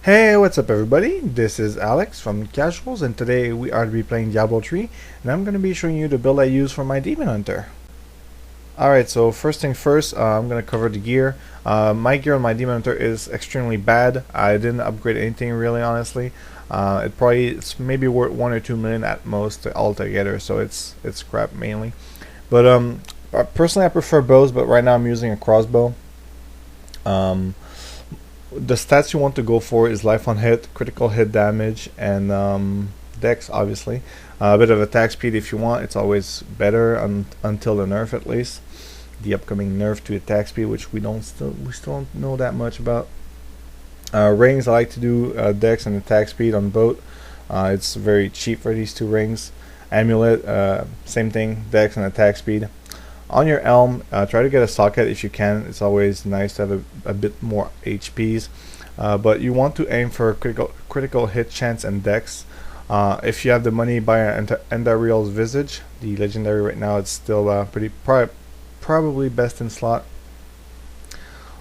Hey, what's up everybody? This is Alex from Casuals, and today we are to be playing Diablo 3, and I'm going to be showing you the build I use for my Demon Hunter. Alright, so first thing first, I'm going to cover the gear. My gear on my Demon Hunter is extremely bad. I didn't upgrade anything really, honestly. It's maybe worth 1 or 2 million at most altogether, so it's crap mainly. But personally I prefer bows, but right now I'm using a crossbow. The stats you want to go for is life on hit, critical hit damage, and dex, obviously. A bit of attack speed if you want. It's always better until the nerf, at least. The upcoming nerf to attack speed, which we still don't know that much about. Rings, I like to do dex and attack speed on both. It's very cheap for these two rings. Amulet, same thing, dex and attack speed. On your elm, try to get a socket if you can. It's always nice to have a bit more HPs, but you want to aim for critical hit chance and dex. If you have the money, buy an Endariel's Visage. The legendary right now, it's still probably best in slot.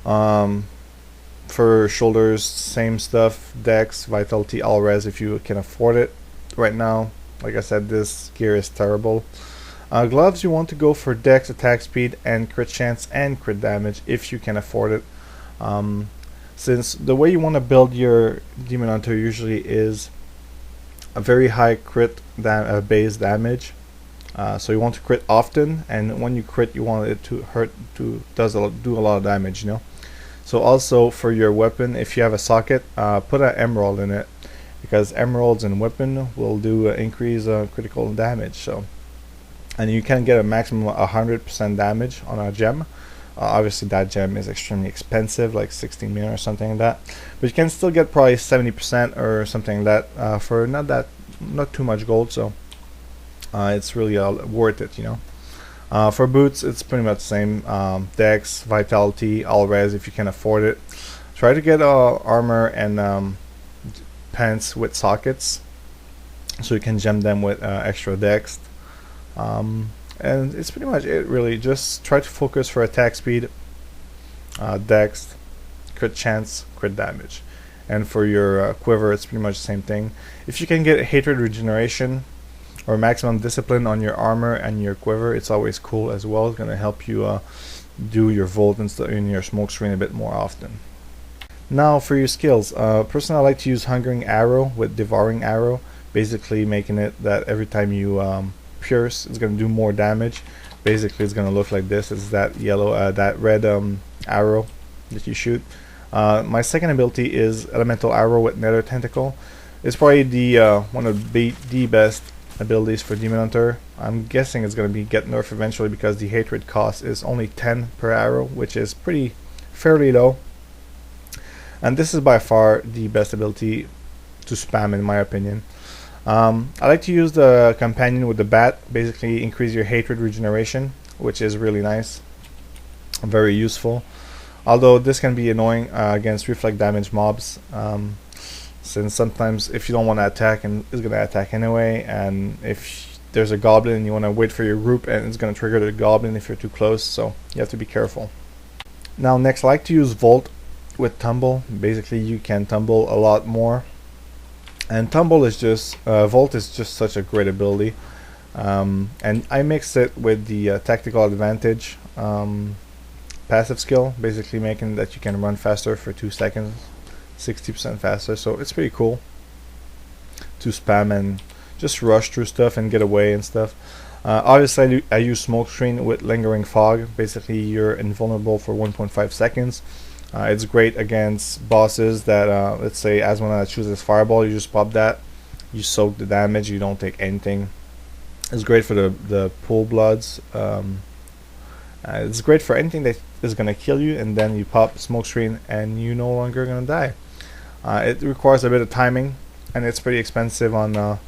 For shoulders, same stuff, dex, vitality, all res if you can afford it. Right now, like I said, this gear is terrible. Gloves, you want to go for dex, attack speed, and crit chance and crit damage if you can afford it. Since the way you want to build your Demon Hunter usually is a very high crit base damage. So you want to crit often, and when you crit, you want it to do a lot of damage. So also for your weapon, if you have a socket, put an emerald in it, because emeralds and weapon will do increase critical damage. And you can get a maximum of 100% damage on a gem. Obviously that gem is extremely expensive, like 16 million or something like that, but you can still get probably 70% or something like that for not too much gold, so it's really worth it. For boots, it's pretty much the same. Dex, vitality, all res if you can afford it. Try to get armor and pants with sockets, so you can gem them with extra dex. And it's pretty much it, really. Just try to focus for attack speed, dex, crit chance, crit damage. And for your quiver, it's pretty much the same thing. If you can get hatred regeneration or maximum discipline on your armor and your quiver, it's always cool as well. It's going to help you do your volt and in your smoke screen a bit more often. Now for your skills, personally I like to use Hungering Arrow with Devouring Arrow, basically making it that every time you pierce, it's going to do more damage. Basically it's going to look like this. It's that yellow, that red arrow that you shoot. My second ability is Elemental Arrow with Nether Tentacle. It's probably the one of the best abilities for Demon Hunter. I'm guessing it's going to be get nerfed eventually, because the hatred cost is only 10 per arrow, which is fairly low. And this is by far the best ability to spam in my opinion. I like to use the companion with the bat, basically increase your hatred regeneration, which is really nice, very useful. Although this can be annoying against reflect damage mobs, since sometimes if you don't want to attack, and it's going to attack anyway, and if there's a goblin and you want to wait for your group, and it's going to trigger the goblin if you're too close, so you have to be careful. Now next, I like to use Volt with Tumble. Basically you can tumble a lot more. And Tumble is just, Volt is just such a great ability. And I mix it with the Tactical Advantage passive skill, basically making that you can run faster for 2 seconds, 60% faster. So it's pretty cool to spam and just rush through stuff and get away and stuff. Obviously I use Smoke Screen with Lingering Fog. Basically you're invulnerable for 1.5 seconds. It's great against bosses that, let's say Asmona chooses Fireball, you just pop that, you soak the damage, you don't take anything. It's great for the Pool Bloods. It's great for anything that is going to kill you, and then you pop Smoke Screen and you're no longer going to die. It requires a bit of timing, and it's pretty expensive on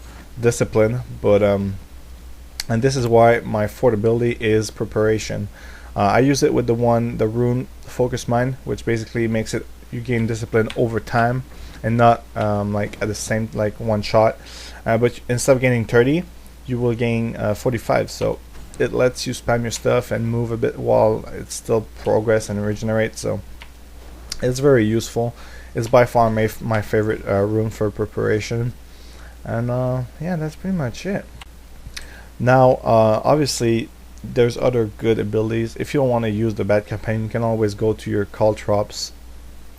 discipline, but and this is why my fourth ability is Preparation. I use it with the rune Focus Mind, which basically makes it you gain discipline over time and not like at the same one shot. But instead of gaining 30, you will gain 45. So it lets you spam your stuff and move a bit while it's still progress and regenerate. So it's very useful. It's by far my favorite rune for preparation. And yeah, that's pretty much it. Now, obviously, there's other good abilities. If you don't want to use the bad campaign, you can always go to your caltrops.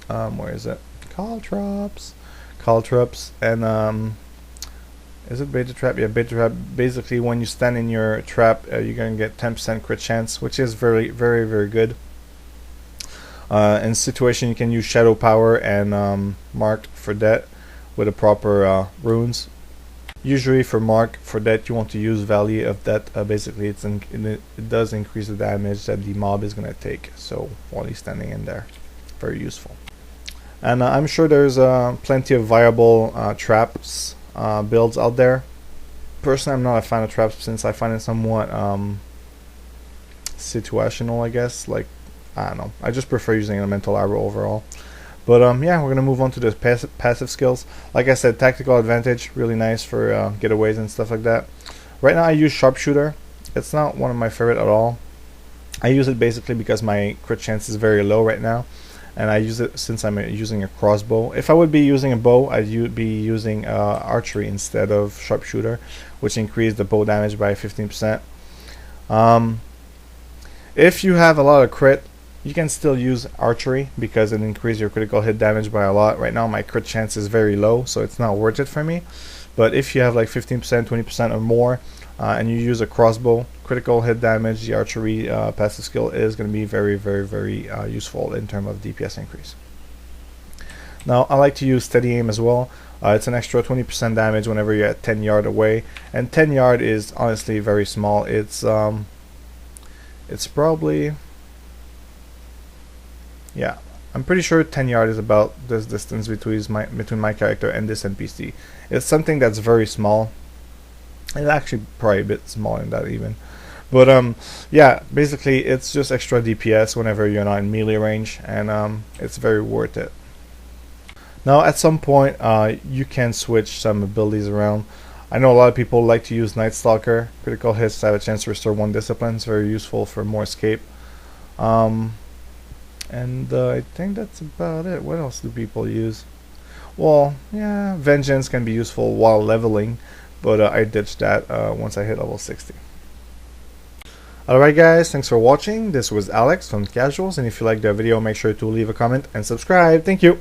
Where is it? Caltrops. Caltrops. And is it beta trap? Yeah, beta trap. Basically, when you stand in your trap, you're gonna get 10% crit chance, which is very, very, very good. In situation, you can use shadow power and marked for that with the proper runes. Usually for mark for that you want to use value of that. Basically it does increase the damage that the mob is gonna take, so while he's standing in there, very useful. And I'm sure there's plenty of viable traps builds out there. Personally, I'm not a fan of traps since I find it somewhat situational, I guess. Like, I don't know, I just prefer using elemental arrow overall. But yeah, we're gonna move on to the passive skills. Like I said, tactical advantage, really nice for getaways and stuff like that. Right now I use sharpshooter. It's not one of my favorite at all. I use it basically because my crit chance is very low right now, and I use it since I'm using a crossbow. If I would be using a bow, I'd be using archery instead of sharpshooter, which increased the bow damage by 15%. If you have a lot of crit, you can still use archery because it increases your critical hit damage by a lot. Right now my crit chance is very low, so it's not worth it for me. But if you have like 15%, 20% or more, and you use a crossbow, critical hit damage, the archery passive skill is going to be very, very, very useful in terms of DPS increase. Now I like to use steady aim as well. It's an extra 20% damage whenever you're at 10 yard away, and 10 yard is honestly very small. It's probably, yeah, I'm pretty sure 10 yard is about this distance between my character and this NPC. It's something that's very small. It's actually probably a bit smaller than that even. But yeah, basically it's just extra DPS whenever you're not in melee range, and it's very worth it. Now at some point you can switch some abilities around. I know a lot of people like to use Night Stalker. Critical hits have a chance to restore 1 discipline. It's very useful for more escape. And I think that's about it. What else do people use? Well, yeah, Vengeance can be useful while leveling, but I ditched that once I hit level 60. Alright guys, thanks for watching. This was Alex from Casuals, and if you liked the video, make sure to leave a comment and subscribe. Thank you!